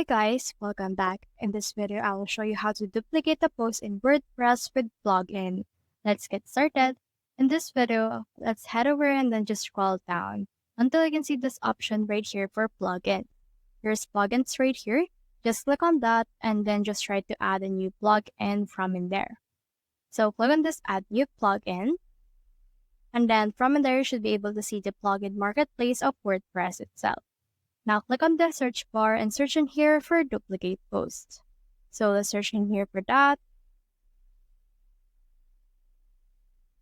Hi guys, welcome back. In this video, I will show you how to duplicate a post in WordPress with plugin. Let's get started. In this video, let's head over and then just scroll down until you can see this option right here for plugin. There's plugins right here. Just click on that and then just try to add a new plugin from in there. So click on this add new plugin. And then from in there, you should be able to see the plugin marketplace of WordPress itself. Now click on the search bar and search in here for duplicate post. So let's search in here for that.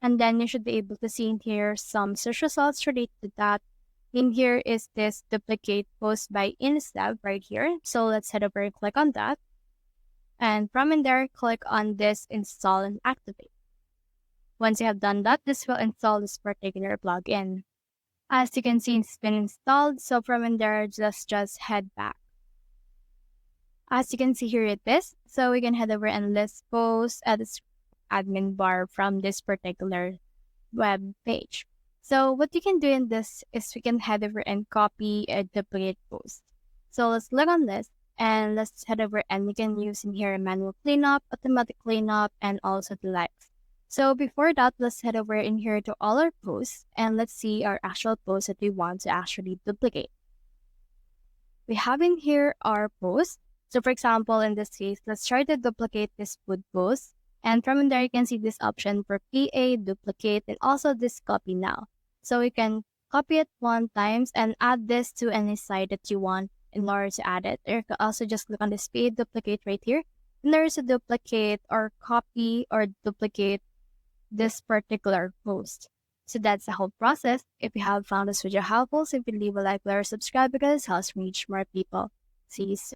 And then you should be able to see in here some search results related to that. In here is this duplicate post by Instead right here. So let's head over and click on that. And from in there, click on this install and activate. Once you have done that, this will install this particular plugin. As you can see, it's been installed. So from in there, just head back. As you can see here it is. So we can head over and list posts at the admin bar from this particular web page. So what you can do in this is we can head over and copy a duplicate post. So let's click on this and let's head over and we can use in here a manual cleanup, automatic cleanup, and also the likes. So before that, let's head over in here to all our posts and let's see our actual posts that we want to actually duplicate. We have in here our post. So for example, in this case, let's try to duplicate this food post. And from in there, you can see this option for PA, duplicate, and also this copy now. So we can copy it one times and add this to any site that you want in order to add it. Or you can also just click on this PA duplicate right here. And there's a duplicate or copy or duplicate this particular post. So that's the whole process. If you have found this video helpful, simply leave a like or subscribe because it helps reach more people. See you soon.